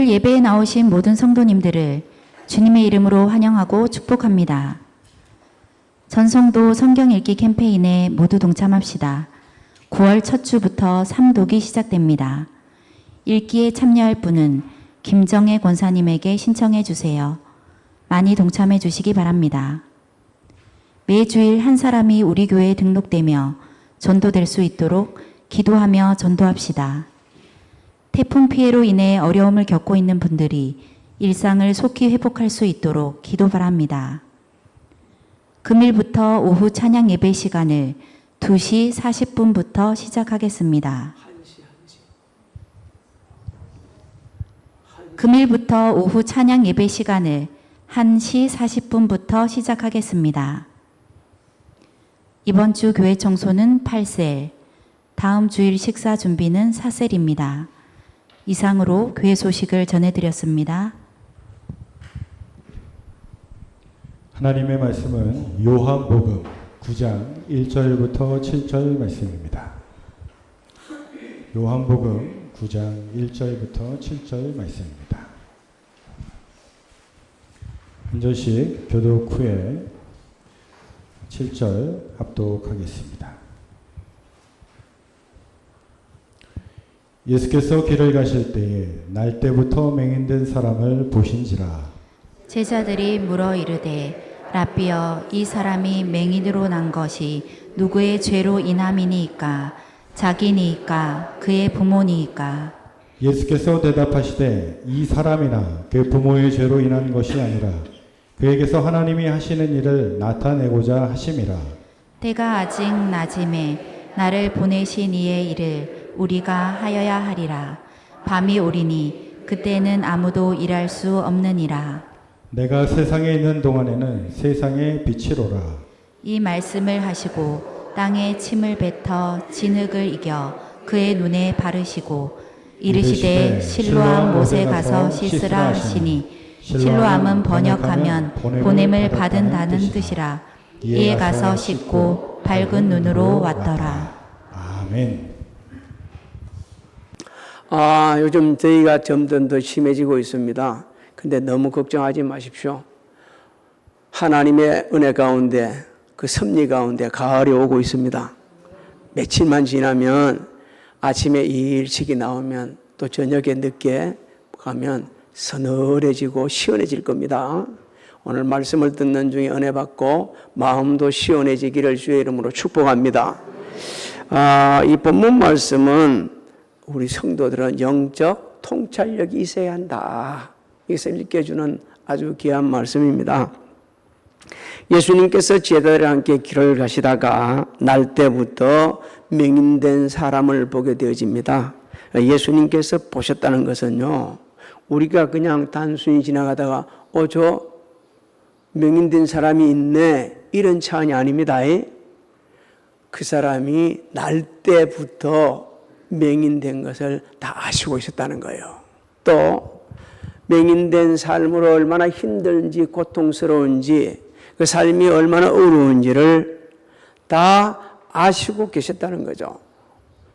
오늘 예배에 나오신 모든 성도님들을 주님의 이름으로 환영하고 축복합니다. 전성도 성경 읽기 캠페인에 모두 동참합시다. 9월 첫 주부터 삼독이 시작됩니다. 읽기에 참여할 분은 김정혜 권사님에게 신청해 주세요. 많이 동참해 주시기 바랍니다. 매주일 한 사람이 우리 교회에 등록되며 전도될 수 있도록 기도하며 전도합시다. 태풍 피해로 인해 어려움을 겪고 있는 분들이 일상을 속히 회복할 수 있도록 기도 바랍니다. 금일부터 오후 찬양 예배 시간을 2시 40분부터 시작하겠습니다. 금일부터 오후 찬양 예배 시간을 1시 40분부터 시작하겠습니다. 이번 주 교회 청소는 8셀, 다음 주일 식사 준비는 4셀입니다. 이상으로 교회 소식을 전해드렸습니다. 하나님의 말씀은 요한복음 9장 1절부터 7절 말씀입니다. 요한복음 9장 1절부터 7절 말씀입니다. 한 절씩 교독 후에 7절 합독하겠습니다. 예수께서 길을 가실 때에 날때부터 맹인된 사람을 보신지라. 제자들이 물어 이르되 라삐여, 이 사람이 맹인으로 난 것이 누구의 죄로 인함이니이까? 자기니이까? 그의 부모니이까? 예수께서 대답하시되 이 사람이나 그 부모의 죄로 인한 것이 아니라 그에게서 하나님이 하시는 일을 나타내고자 하심이라. 때가 아직 낮음에 나를 보내신 이의 일을 우리가 하여야 하리라. 밤이 오리니 그때는 아무도 일할 수 없느니라. 내가 세상에 있는 동안에는 세상의 빛이로라. 이 말씀을 하시고 땅에 침을 뱉어 진흙을 이겨 그의 눈에 바르시고 이르시되 실로암 못에 가서 씻으라 하시니 실로암은 번역하면 보냄을 받은다는 뜻이라. 이에 가서 씻고 밝은 눈으로 왔더라. 아멘. 요즘 저희가 점점 더 심해지고 있습니다. 근데 너무 걱정하지 마십시오. 하나님의 은혜 가운데, 그 섭리 가운데 가을이 오고 있습니다. 며칠만 지나면 아침에 일찍이 나오면 또 저녁에 늦게 가면 서늘해지고 시원해질 겁니다. 오늘 말씀을 듣는 중에 은혜 받고 마음도 시원해지기를 주의 이름으로 축복합니다. 이 본문 말씀은 우리 성도들은 영적 통찰력이 있어야 한다. 이것을 일깨주는 아주 귀한 말씀입니다. 예수님께서 제자들과 함께 길을 가시다가 날 때부터 맹인된 사람을 보게 되어집니다. 예수님께서 보셨다는 것은요, 우리가 그냥 단순히 지나가다가 저 맹인된 사람이 있네 이런 차원이 아닙니다. 그 사람이 날 때부터 맹인된 것을 다 아시고 있었다는 거예요. 또 맹인된 삶으로 얼마나 힘든지 고통스러운지 그 삶이 얼마나 어려운지를 다 아시고 계셨다는 거죠.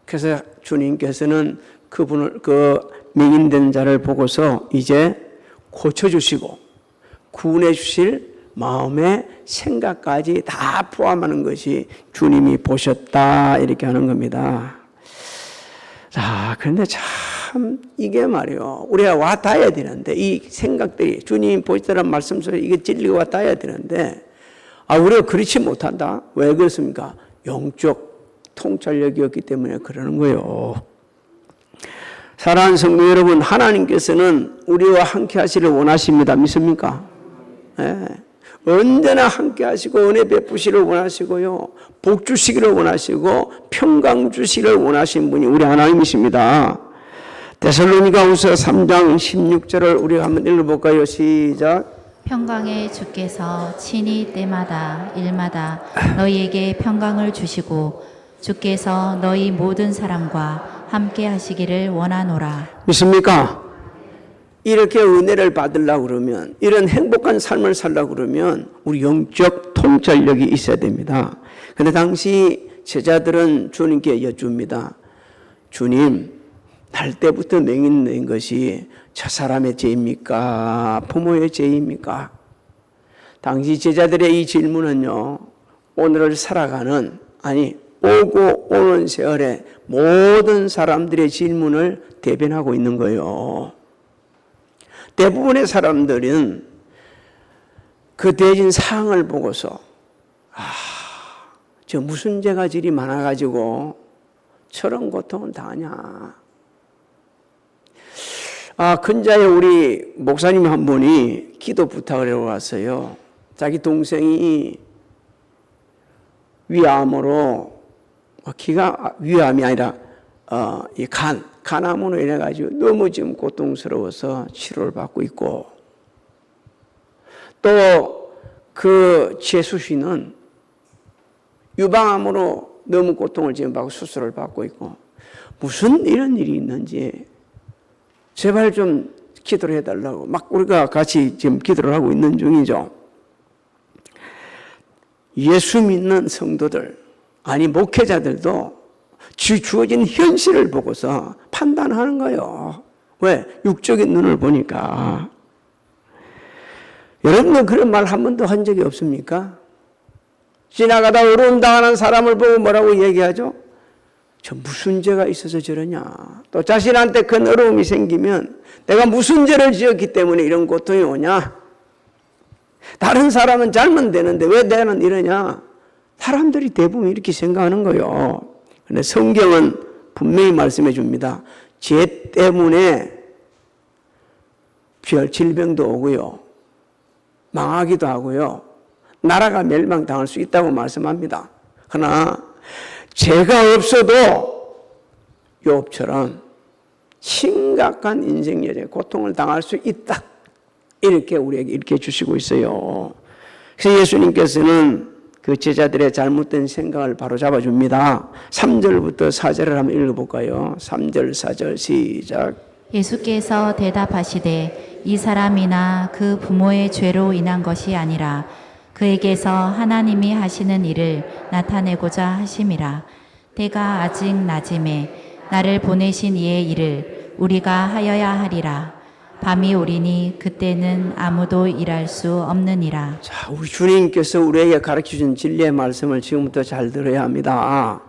그래서 주님께서는 그 맹인된 자를 보고서 이제 고쳐주시고 구원해 주실 마음의 생각까지 다 포함하는 것이 주님이 보셨다 이렇게 하는 겁니다. 자, 그런데 참 이게 말이요, 우리가 와 닿아야 되는데 이 생각들이 주님 보시더란 말씀 속에 이게 진리가 와 닿아야 되는데 우리가 그렇지 못한다. 왜 그렇습니까? 영적 통찰력이 없기 때문에 그러는 거예요. 사랑하는 성도 여러분, 하나님께서는 우리와 함께 하시기를 원하십니다. 믿습니까? 네. 언제나 함께 하시고 은혜 베푸시기를 원하시고요, 복 주시기를 원하시고 평강 주시기를 원하신 분이 우리 하나님이십니다. 데살로니가후서 3장 16절을 우리가 한번 읽어볼까요? 시작. 평강의 주께서 친히 때마다 일마다 너희에게 평강을 주시고 주께서 너희 모든 사람과 함께 하시기를 원하노라. 믿습니까? 이렇게 은혜를 받으려고 그러면, 이런 행복한 삶을 살려고 그러면 우리 영적 통찰력이 있어야 됩니다. 그런데 당시 제자들은 주님께 여쭙니다. 주님, 날 때부터 맹인된 것이 저 사람의 죄입니까? 부모의 죄입니까? 당시 제자들의 이 질문은요, 오늘을 살아가는, 아니 오고 오는 세월의 모든 사람들의 질문을 대변하고 있는 거예요. 대부분의 사람들은 그 대진 상황을 보고서 저 무슨 죄가 저리 많아가지고 저런 고통을 당하냐. 근자에 우리 목사님 한 분이 기도 부탁을 하러 왔어요. 자기 동생이 위암으로, 위암이 아니라 이 간암으로 인해가지고 너무 지금 고통스러워서 치료를 받고 있고, 또 그 재수 씨는 유방암으로 너무 고통을 지금 받고 수술을 받고 있고, 무슨 이런 일이 있는지 제발 좀 기도를 해달라고 막 우리가 같이 지금 기도를 하고 있는 중이죠. 예수 믿는 성도들, 아니 목회자들도 주어진 현실을 보고서 판단하는 거예요. 왜? 육적인 눈을 보니까. 여러분은 그런 말 한 번도 한 적이 없습니까? 지나가다 어려움 당하는 사람을 보고 뭐라고 얘기하죠? 저 무슨 죄가 있어서 저러냐. 또 자신한테 큰 어려움이 생기면 내가 무슨 죄를 지었기 때문에 이런 고통이 오냐. 다른 사람은 잘못 되는데 왜 나는 이러냐. 사람들이 대부분 이렇게 생각하는 거예요. 그런데 성경은 분명히 말씀해 줍니다. 죄 때문에 질병도 오고요, 망하기도 하고요, 나라가 멸망당할 수 있다고 말씀합니다. 그러나 죄가 없어도 욥처럼 심각한 인생 여정에 고통을 당할 수 있다, 이렇게 우리에게 이렇게 주시고 있어요. 그래서 예수님께서는 그 제자들의 잘못된 생각을 바로잡아 줍니다. 3절부터 4절을 한번 읽어볼까요? 3절 4절 시작. 예수께서 대답하시되 이 사람이나 그 부모의 죄로 인한 것이 아니라 그에게서 하나님이 하시는 일을 나타내고자 하심이라. 때가 아직 낮음에 나를 보내신 이의 일을 우리가 하여야 하리라. 밤이 오리니 그때는 아무도 일할 수 없느니라. 자, 우리 주님께서 우리에게 가르쳐준 진리의 말씀을 지금부터 잘 들어야 합니다.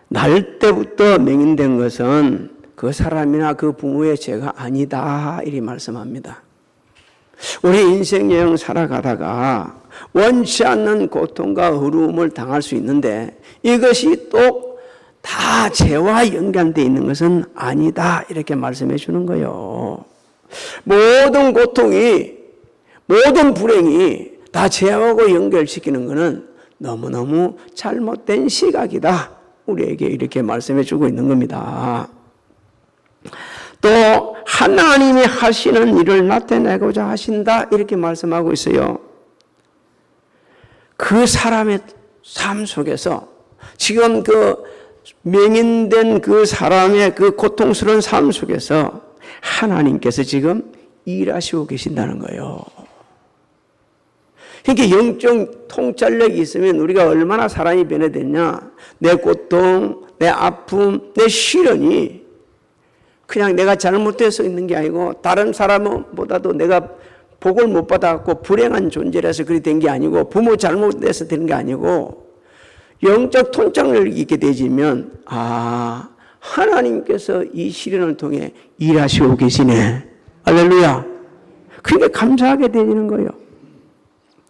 날 때부터 맹인된 것은 그 사람이나 그 부모의 죄가 아니다, 이리 말씀합니다. 우리 인생 여행 살아가다가 원치 않는 고통과 어려움을 당할 수 있는데 이것이 또 다 죄와 연관되어 있는 것은 아니다, 이렇게 말씀해 주는 거예요. 모든 고통이, 모든 불행이 다 죄하고 연결시키는 것은 너무너무 잘못된 시각이다, 우리에게 이렇게 말씀해 주고 있는 겁니다. 또 하나님이 하시는 일을 나타내고자 하신다, 이렇게 말씀하고 있어요. 그 사람의 삶 속에서 지금 그 맹인된 그 사람의 그 고통스러운 삶 속에서 하나님께서 지금 일하시고 계신다는 거예요. 그러니까 영적 통찰력이 있으면 우리가 얼마나 사람이 변화됐냐. 내 고통, 내 아픔, 내 시련이 그냥 내가 잘못돼서 있는 게 아니고 다른 사람보다도 내가 복을 못 받아갖고 불행한 존재라서 그리 된 게 아니고 부모 잘못돼서 되는 게 아니고 영적 통찰력이 있게 되지면 하나님께서 이 시련을 통해 일하시고 계시네. 할렐루야. 그게 감사하게 되는 거예요.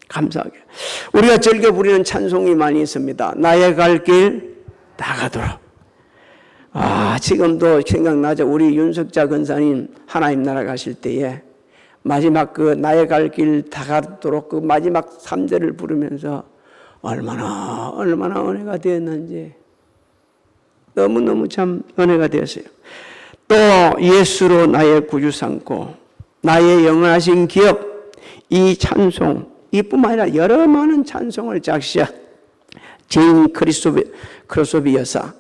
감사하게. 우리가 즐겨 부리는 찬송이 많이 있습니다. 나의 갈 길 나가도록. 지금도 생각나죠. 우리 윤석자 권사님 하나님 나라 가실 때에 마지막 그 나의 갈 길 다가도록 그 마지막 3절을 부르면서 얼마나 은혜가 되었는지 너무너무 참 은혜가 되었어요. 또 예수로 나의 구주 삼고 나의 영원하신 기업, 이 찬송, 이뿐만 아니라 여러 많은 찬송을 작시한 제인 크로소비 여사,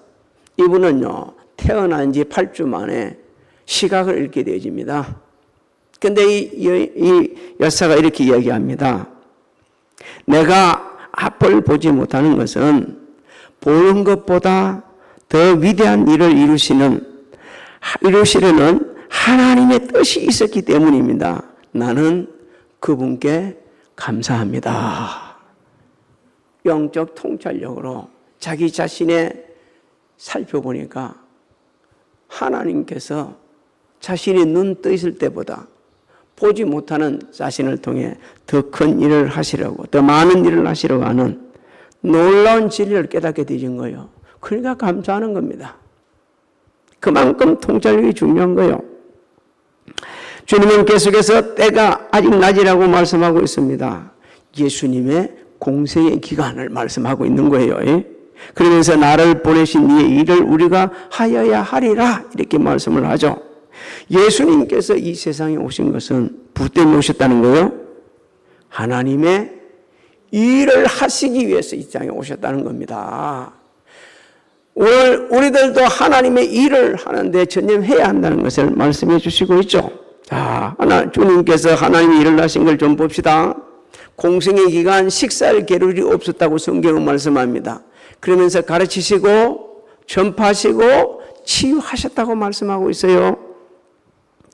이분은요 태어난 지 8주 만에 시각을 잃게 되어집니다. 그런데 이 여사가 이렇게 이야기합니다. 내가 앞을 보지 못하는 것은 보는 것보다 더 위대한 일을 이루시는 이루시려는 하나님의 뜻이 있었기 때문입니다. 나는 그분께 감사합니다. 영적 통찰력으로 자기 자신의 살펴보니까 하나님께서 자신이 눈 떠 있을 때보다 보지 못하는 자신을 통해 더 큰 일을 하시려고, 더 많은 일을 하시려고 하는 놀라운 진리를 깨닫게 되신 거예요. 그러니까 감사하는 겁니다. 그만큼 통찰력이 중요한 거예요. 주님은 계속해서 때가 아직 낮이라고 말씀하고 있습니다. 예수님의 공생의 기간을 말씀하고 있는 거예요. 그러면서 나를 보내신 이의 일을 우리가 하여야 하리라 이렇게 말씀을 하죠. 예수님께서 이 세상에 오신 것은 부 때문에 오셨다는 거예요. 하나님의 일을 하시기 위해서 이 땅에 오셨다는 겁니다. 오늘 우리들도 하나님의 일을 하는데 전념해야 한다는 것을 말씀해 주시고 있죠. 자, 주님께서 하나님의 일을 하신 걸 좀 봅시다. 공생의 기간 식사할 겨를이 없었다고 성경은 말씀합니다. 그러면서 가르치시고 전파하시고 치유하셨다고 말씀하고 있어요.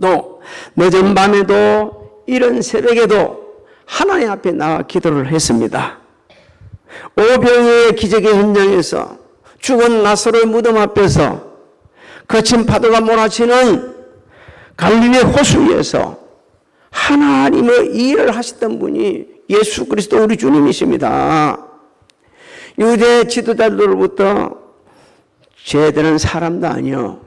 또 늦은 밤에도 이른 새벽에도 하나님 앞에 나와 기도를 했습니다. 오병이의 기적의 현장에서 죽은 나사로의 무덤 앞에서 거친 파도가 몰아치는 갈릴리 호수 위에서 하나님의 일을 하셨던 분이 예수 그리스도 우리 주님이십니다. 유대 지도자들로부터 쟤들은 사람도 아니요,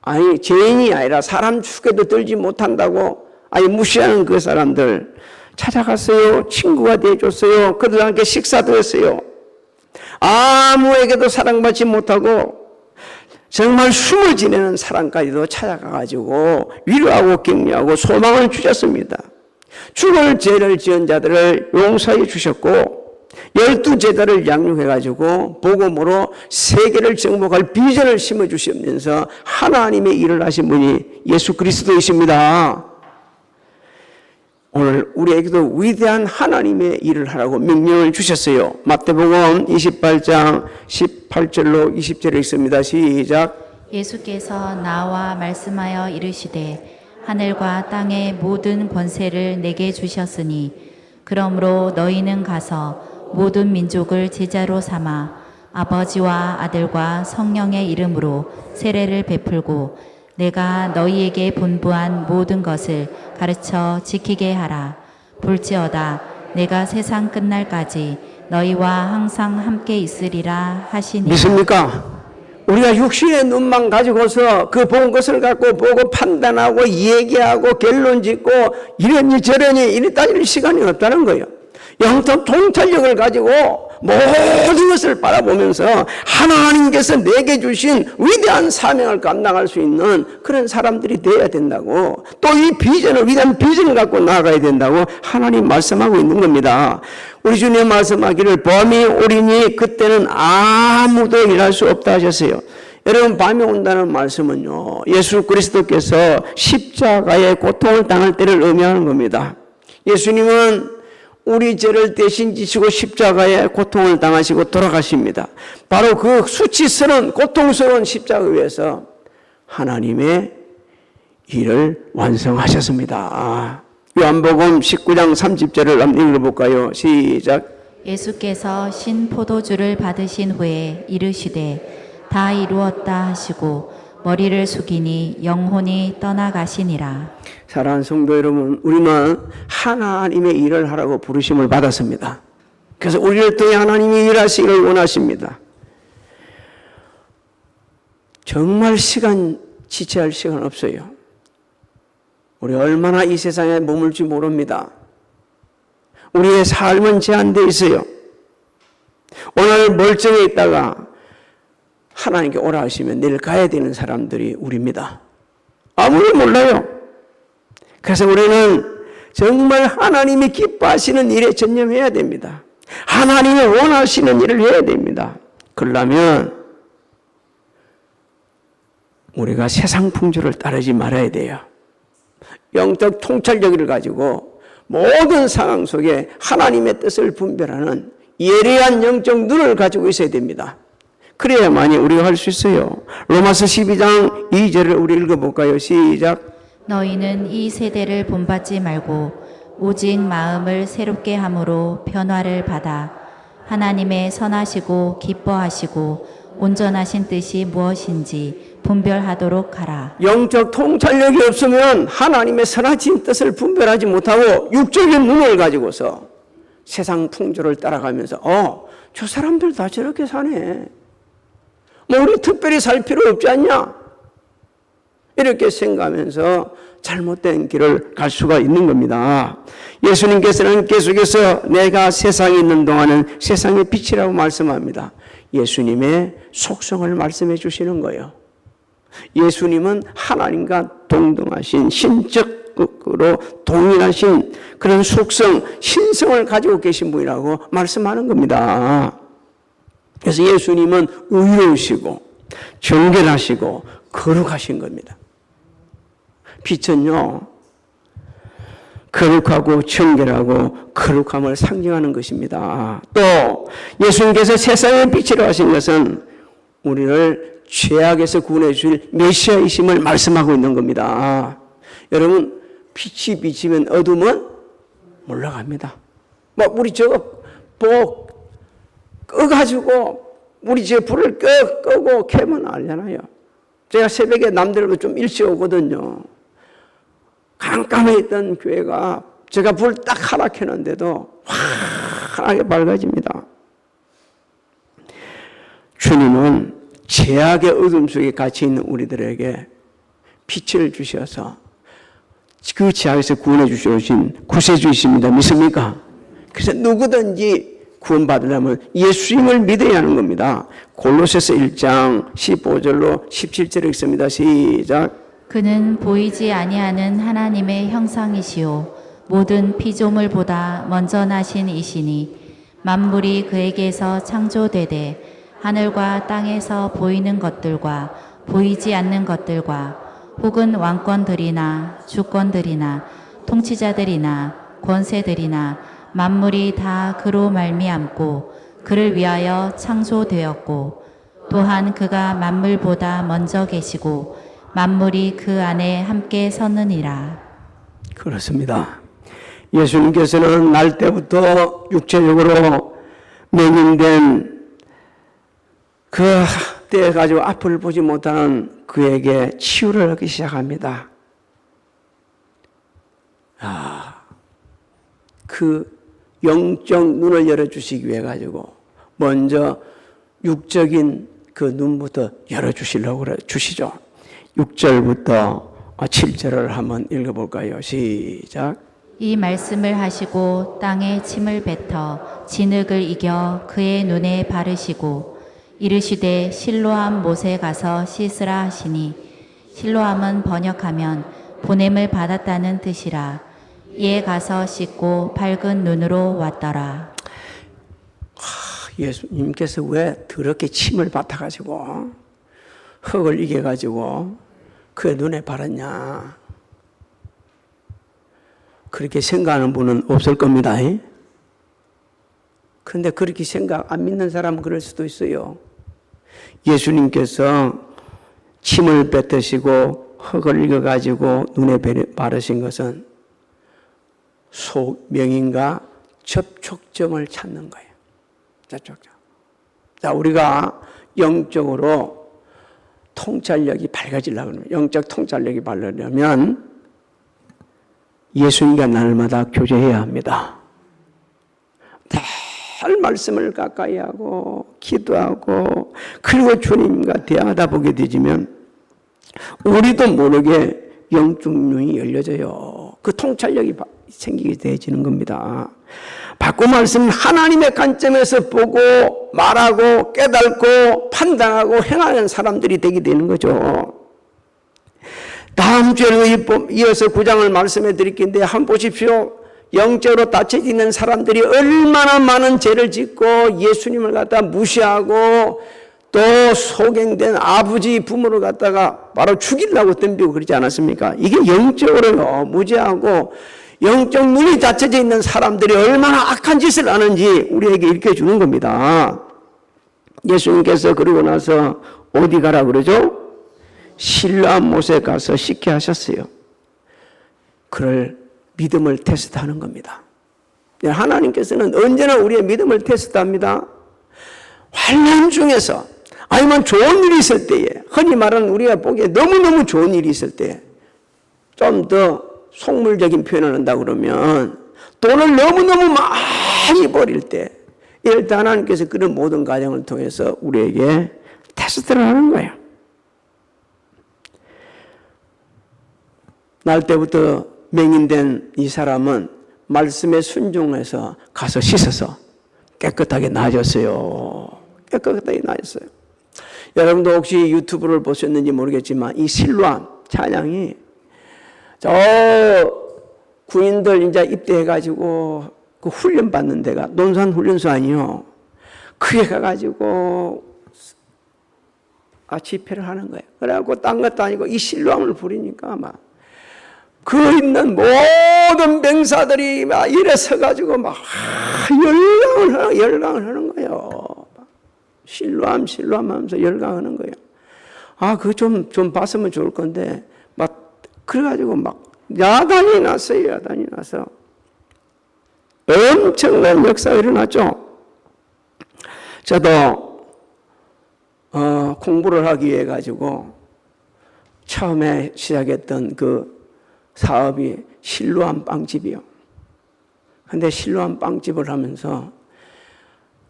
아니 죄인이 아니라 사람 죽게도 들지 못한다고 아니 무시하는 그 사람들 찾아갔어요. 친구가 되어줬어요. 그들과 함께 식사도 했어요. 아무에게도 사랑받지 못하고 정말 숨을 지내는 사람까지도 찾아가가지고 위로하고 격려하고 소망을 주셨습니다. 죽을 죄를 지은 자들을 용서해 주셨고 12제자를 양육해가지고 복음으로 세계를 정복할 비전을 심어주시면서 하나님의 일을 하신 분이 예수 그리스도이십니다. 오늘 우리에게도 위대한 하나님의 일을 하라고 명령을 주셨어요. 마태복음 28장 18절로 20절에 있습니다. 시작. 예수께서 나와 말씀하여 이르시되 하늘과 땅의 모든 권세를 내게 주셨으니 그러므로 너희는 가서 모든 민족을 제자로 삼아 아버지와 아들과 성령의 이름으로 세례를 베풀고 내가 너희에게 분부한 모든 것을 가르쳐 지키게 하라. 볼지어다 내가 세상 끝날까지 너희와 항상 함께 있으리라 하시니라. 믿습니까? 우리가 육신의 눈만 가지고서 그 본 것을 갖고 보고 판단하고 얘기하고 결론 짓고 이러니 저러니 이리 따질 시간이 없다는 거예요. 영적 통찰력을 가지고 모든 것을 바라보면서 하나님께서 내게 주신 위대한 사명을 감당할 수 있는 그런 사람들이 되어야 된다고, 또 이 비전을 위대한 비전을 갖고 나아가야 된다고 하나님 말씀하고 있는 겁니다. 우리 주님 말씀하기를 밤이 오리니 그때는 아무도 일할 수 없다 하셨어요. 여러분, 밤이 온다는 말씀은요, 예수 그리스도께서 십자가의 고통을 당할 때를 의미하는 겁니다. 예수님은 우리 죄를 대신 지시고 십자가의 고통을 당하시고 돌아가십니다. 바로 그 수치스러운 고통스러운 십자가 위에서 하나님의 일을 완성하셨습니다. 요한복음 19장 30절을 한번 읽어볼까요? 시작. 예수께서 신 포도주를 받으신 후에 이르시되 다 이루었다 하시고 머리를 숙이니 영혼이 떠나가시니라. 사랑하는 성도 여러분, 우리는 하나님의 일을 하라고 부르심을 받았습니다. 그래서 우리를 통해 하나님이 일하시기를 원하십니다. 정말 지체할 시간 없어요. 우리 얼마나 이 세상에 머물지 모릅니다. 우리의 삶은 제한되어 있어요. 오늘 멀쩡해 있다가 하나님께 오라 하시면 내일 가야 되는 사람들이 우리입니다. 아무도 몰라요. 그래서 우리는 정말 하나님이 기뻐하시는 일에 전념해야 됩니다. 하나님이 원하시는 일을 해야 됩니다. 그러려면 우리가 세상 풍조를 따르지 말아야 돼요. 영적 통찰력을 가지고 모든 상황 속에 하나님의 뜻을 분별하는 예리한 영적 눈을 가지고 있어야 됩니다. 그래야만이 우리가 할 수 있어요. 로마서 12장 2절을 우리 읽어볼까요? 시작. 너희는 이 세대를 본받지 말고 오직 마음을 새롭게 함으로 변화를 받아 하나님의 선하시고 기뻐하시고 온전하신 뜻이 무엇인지 분별하도록 하라. 영적 통찰력이 없으면 하나님의 선하신 뜻을 분별하지 못하고 육적인 눈을 가지고서 세상 풍조를 따라가면서 저 사람들 다 저렇게 사네. 뭐 우리 특별히 살 필요 없지 않냐? 이렇게 생각하면서 잘못된 길을 갈 수가 있는 겁니다. 예수님께서는 계속해서 내가 세상에 있는 동안은 세상의 빛이라고 말씀합니다. 예수님의 속성을 말씀해 주시는 거예요. 예수님은 하나님과 동등하신 신적으로 동일하신 그런 속성, 신성을 가지고 계신 분이라고 말씀하는 겁니다. 그래서 예수님은 의로우시고 정결하시고 거룩하신 겁니다. 빛은요, 거룩하고 정결하고 거룩함을 상징하는 것입니다. 또 예수님께서 세상의 빛이라고 하신 것은 우리를 죄악에서 구원해 주실 메시아이심을 말씀하고 있는 겁니다. 여러분, 빛이 비치면 어둠은 물러갑니다. 우리 저거 꺼가지고 우리 저 불을 끄고 켜면 알잖아요. 제가 새벽에 남들보다 좀 일찍 오거든요. 깜깜해 있던 교회가 제가 불 딱 하나 켜는데도 환하게 밝아집니다. 주님은 죄악의 어둠 속에 갇혀 있는 우리들에게 빛을 주셔서 그 죄악에서 구원해 주신 구세주이십니다. 믿습니까? 그래서 누구든지 구원받으려면 예수님을 믿어야 하는 겁니다. 골로새서 1장 15절로 17절에 읽습니다. 시작. 그는 보이지 아니하는 하나님의 형상이시요 모든 피조물보다 먼저 나신 이시니 만물이 그에게서 창조되되 하늘과 땅에서 보이는 것들과 보이지 않는 것들과 혹은 왕권들이나 주권들이나 통치자들이나 권세들이나 만물이 다 그로 말미암고 그를 위하여 창조되었고 또한 그가 만물보다 먼저 계시고 만물이 그 안에 함께 서느니라. 그렇습니다. 예수님께서는 날 때부터 육체적으로 맹인된 그 때에 가지고 앞을 보지 못하는 그에게 치유를 하기 시작합니다. 그 영적 눈을 열어주시기 위해 가지고 먼저 육적인 그 눈부터 열어주시려고 주시죠. 6절부터 7절을 한번 읽어볼까요? 시작. 이 말씀을 하시고 땅에 침을 뱉어 진흙을 이겨 그의 눈에 바르시고 이르시되 실로암 못에 가서 씻으라 하시니 실로암은 번역하면 보냄을 받았다는 뜻이라. 이에 가서 씻고 밝은 눈으로 왔더라. 예수님께서 왜 더럽게 침을 뱉어가지고 흙을 이겨가지고 그의 눈에 바랐냐? 그렇게 생각하는 분은 없을 겁니다. 그런데 그렇게 생각 안 믿는 사람은 그럴 수도 있어요. 예수님께서 침을 뱉으시고 흙을 익어가지고 눈에 바르신 것은 명인과 접촉점을 찾는 거예요. 접촉점. 자, 우리가 영적으로 통찰력이 밝아지려고 하면, 영적 통찰력이 밝으려면 예수님과 날마다 교제해야 합니다. 늘 말씀을 가까이 하고 기도하고 그리고 주님과 대화하다 보게 되지면 우리도 모르게 영적 눈이 열려져요. 그 통찰력이 생기게 되어지는 겁니다. 바꾸 말씀은 하나님의 관점에서 보고 말하고 깨닫고 판단하고 행하는 사람들이 되게 되는 거죠. 다음 주에 이어서 9장을 말씀해 드릴 텐데 한번 보십시오. 영적으로 닫혀 있는 사람들이 얼마나 많은 죄를 짓고 예수님을 갖다 무시하고 또 소경된 아버지 부모를 갖다가 바로 죽이려고 덤비고 그러지 않았습니까? 이게 영적으로 무지하고 영적 눈이 닫혀져 있는 사람들이 얼마나 악한 짓을 하는지 우리에게 일깨워주는 겁니다. 예수님께서 그러고 나서 어디 가라 그러죠? 실로암 못에 가서 씻게 하셨어요. 그를 믿음을 테스트하는 겁니다. 하나님께서는 언제나 우리의 믿음을 테스트합니다. 환난 중에서 아니면 좋은 일이 있을 때에, 흔히 말하는 우리가 보기에 너무너무 좋은 일이 있을 때, 좀 더 속물적인 표현을 한다 그러면 돈을 너무너무 많이 버릴 때, 이럴 때 하나님께서 그런 모든 과정을 통해서 우리에게 테스트를 하는 거예요. 날 때부터 맹인된 이 사람은 말씀에 순종해서 가서 씻어서 깨끗하게 나아졌어요. 깨끗하게 나아졌어요. 여러분도 혹시 유튜브를 보셨는지 모르겠지만 이 실로암 찬양이 저 군인들 이제 입대해가지고 그 훈련 받는 데가 논산 훈련소 아니요. 그게 가가지고 집회를 하는 거예요. 그래갖고 딴 것도 아니고 이 실로암을 부리니까 막 그 있는 모든 병사들이 막 일어서가지고 막 열광을 하는 거예요. 실로암 하면서 열광하는 거예요. 그거 좀 봤으면 좋을 건데, 막, 그래가지고 막 야단이 났어요. 야단이 나서. 엄청난 역사가 일어났죠. 저도, 공부를 하기 위해 가지고 처음에 시작했던 그 사업이 실로암 빵집이요. 근데 실로암 빵집을 하면서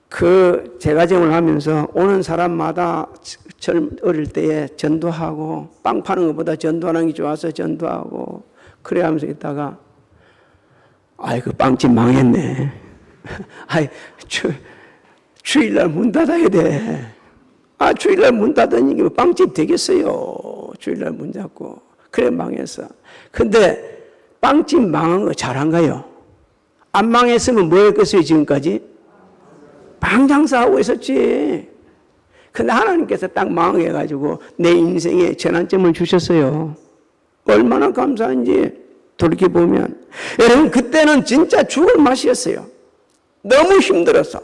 그 제과점을 하면서 오는 사람마다 어릴 때에 전도하고 빵 파는 것보다 전도하는 게 좋아서 전도하고 그래 하면서 있다가 그 빵집 망했네. 주일날 문 닫아야 돼. 주일날 문 닫으니 빵집 되겠어요. 주일날 문 닫고. 그래 망했어. 근데 빵집 망한 거 잘한가요? 안 망했으면 뭐 했겠어요 지금까지? 빵 장사하고 있었지. 근데 하나님께서 딱 망하게 해가지고 내 인생에 전환점을 주셨어요. 얼마나 감사한지 돌이켜보면. 여러분 그때는 진짜 죽을 맛이었어요. 너무 힘들었어.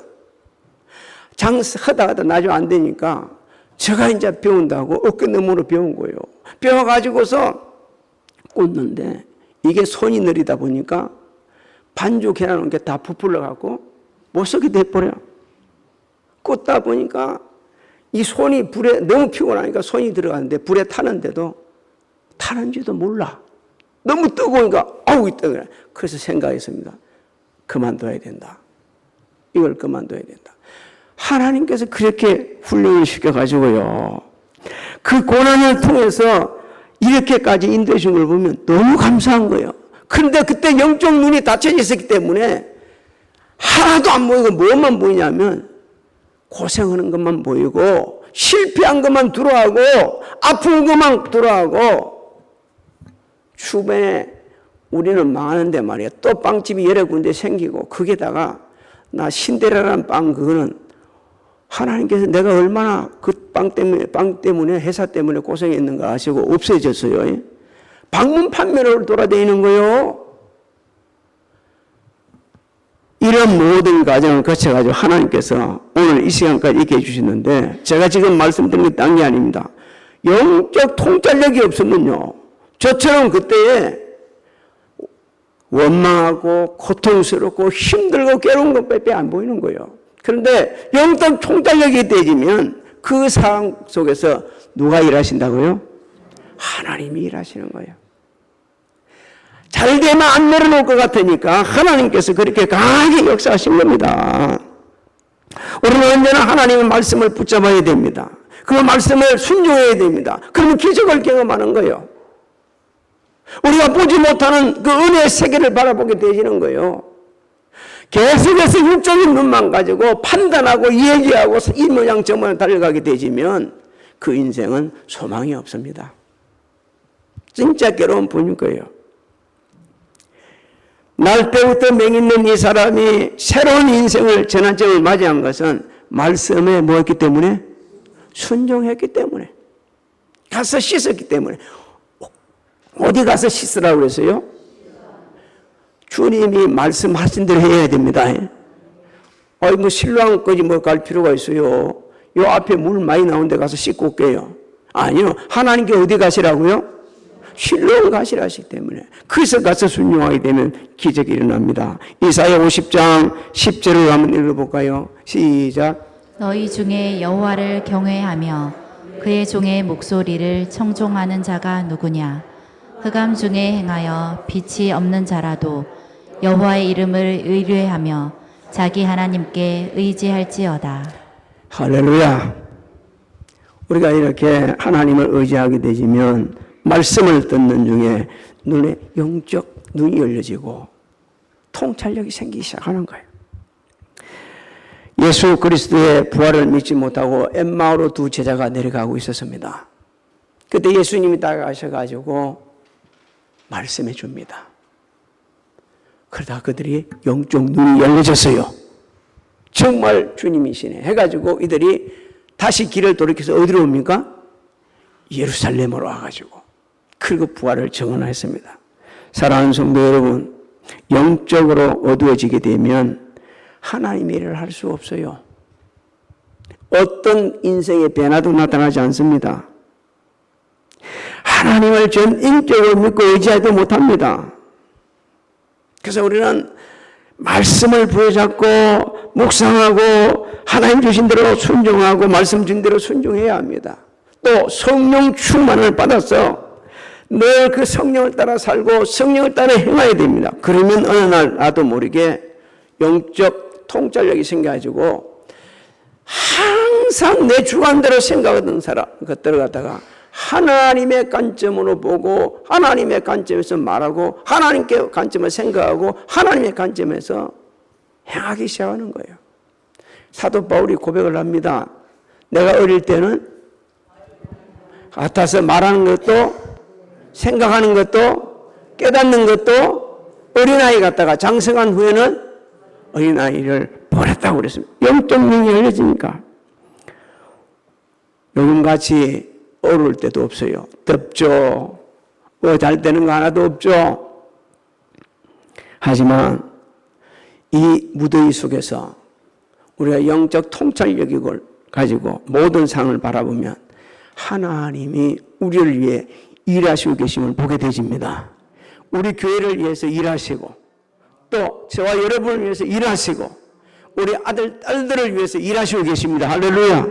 장사하다가 나중에 안 되니까 제가 이제 배운다고 어깨너머로 배운 거예요. 배워가지고서 꽂는데 이게 손이 느리다 보니까 반죽 해놓은 게 다 부풀러갖고 못 쓰게 돼버려. 꽂다 보니까 이 손이 불에 너무 피곤하니까 손이 들어가는데 불에 타는데도 타는지도 몰라. 너무 뜨거우니까 뜨거워. 그래서 생각했습니다. 그만둬야 된다. 이걸 그만둬야 된다. 하나님께서 그렇게 훈련을 시켜가지고요. 그 고난을 통해서 이렇게까지 인도해 준 걸 보면 너무 감사한 거예요. 그런데 그때 영적 눈이 닫혀져 있었기 때문에 하나도 안 보이고 뭐만 보이냐면 고생하는 것만 보이고 실패한 것만 들어하고 아픈 것만 들어하고 주변에 우리는 망하는데 말이야. 또 빵집이 여러 군데 생기고 거기다가 나 신데렐라라는 빵 그거는 하나님께서 내가 얼마나 그 빵 때문에 회사 때문에 고생했는가 아시고 없어졌어요. 방문 판매로 돌아다니는 거요. 이런 모든 과정을 거쳐가지고 하나님께서 오늘 이 시간까지 있게 해주시는데 제가 지금 말씀드린 게 딴 게 아닙니다. 영적 통찰력이 없으면요. 저처럼 그때에 원망하고 고통스럽고 힘들고 괴로운 것밖에 안 보이는 거예요. 그런데 영적 통찰력이 되지면 그 상황 속에서 누가 일하신다고요? 하나님이 일하시는 거예요. 잘 되면 안 내려놓을 것 같으니까 하나님께서 그렇게 강하게 역사하신 겁니다. 우리는 언제나 하나님의 말씀을 붙잡아야 됩니다. 그 말씀을 순종해야 됩니다. 그러면 기적을 경험하는 거예요. 우리가 보지 못하는 그 은혜의 세계를 바라보게 되지는 거예요. 계속해서 육적인 눈만 가지고 판단하고 얘기하고 이 모양 저 모양 달려가게 되지면 그 인생은 소망이 없습니다. 진짜 괴로운 분일 거예요. 날 때부터 맹있는 이 사람이 새로운 인생을 전환점을 맞이한 것은 말씀에 뭐였기 때문에? 순종했기 때문에. 가서 씻었기 때문에. 어디 가서 씻으라고 그랬어요? 주님이 말씀하신 대로 해야 됩니다. 실로암까지 갈 필요가 있어요. 요 앞에 물 많이 나온 데 가서 씻고 올게요. 아니요. 하나님께 어디 가시라고요? 실로 가시라 하시기 때문에 그래서 가서 순종하게 되면 기적이 일어납니다. 이사야 50장 10절을 한번 읽어볼까요? 시작. 너희 중에 여호와를 경외하며 그의 종의 목소리를 청종하는 자가 누구냐? 흑암 중에 행하여 빛이 없는 자라도 여호와의 이름을 의뢰하며 자기 하나님께 의지할지어다. 할렐루야. 우리가 이렇게 하나님을 의지하게 되지면 말씀을 듣는 중에 눈에 영적 눈이 열려지고 통찰력이 생기기 시작하는 거예요. 예수 그리스도의 부활을 믿지 못하고 엠마오로 두 제자가 내려가고 있었습니다. 그때 예수님이 다가가셔가지고 말씀해 줍니다. 그러다 그들이 영적 눈이 열려졌어요. 정말 주님이시네 해가지고 이들이 다시 길을 돌이켜서 어디로 옵니까? 예루살렘으로 와가지고 그리고 부활을 증언했습니다. 사랑하는 성도 여러분, 영적으로 어두워지게 되면 하나님의 일을 할 수 없어요. 어떤 인생의 변화도 나타나지 않습니다. 하나님을 전인적으로 믿고 의지하지도 못합니다. 그래서 우리는 말씀을 부여잡고 묵상하고 하나님 주신 대로 순종하고 말씀 주신 대로 순종해야 합니다. 또 성령 충만을 받아서 늘 그 성령을 따라 살고 성령을 따라 행해야 됩니다. 그러면 어느 날 나도 모르게 영적 통찰력이 생겨가지고 항상 내 주관대로 생각하던 사람 것들을 갖다가 하나님의 관점으로 보고 하나님의 관점에서 말하고 하나님의 관점을 생각하고 하나님의 관점에서 행하기 시작하는 거예요. 사도 바울이 고백을 합니다. 내가 어릴 때는 같아서 말하는 것도 생각하는 것도 깨닫는 것도 어린아이 같다가 장성한 후에는 어린아이를 버렸다고 그랬습니다. 영적 눈이 열려지니까. 요즘같이 어려울 때도 없어요. 덥죠. 잘 되는 거 하나도 없죠. 하지만 이 무더위 속에서 우리가 영적 통찰력을 가지고 모든 상을 바라보면 하나님이 우리를 위해 일하시고 계심을 보게 되집니다. 우리 교회를 위해서 일하시고 또 저와 여러분을 위해서 일하시고 우리 아들, 딸들을 위해서 일하시고 계십니다. 할렐루야.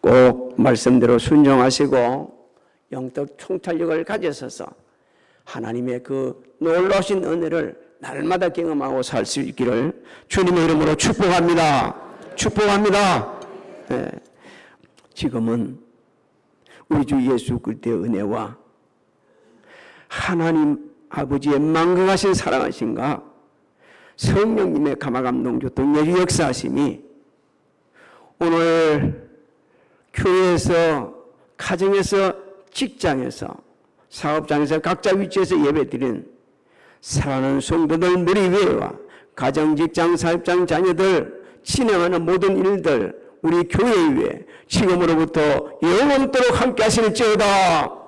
꼭 말씀대로 순종하시고 영적 통찰력을 가져서서 하나님의 그 놀라우신 은혜를 날마다 경험하고 살 수 있기를 주님의 이름으로 축복합니다. 축복합니다. 네. 지금은 우리 주 예수 그리스도의 은혜와 하나님 아버지의 만강하신 사랑하신가 성령님의 감화감동 교통의 역사하심이 오늘 교회에서 가정에서 직장에서 사업장에서 각자 위치에서 예배드린 사랑하는 성도들 머리 위에와 가정, 직장, 사업장, 자녀들 진행하는 모든 일들 우리 교회 위에 지금으로부터 영원토록 함께 하실지어다.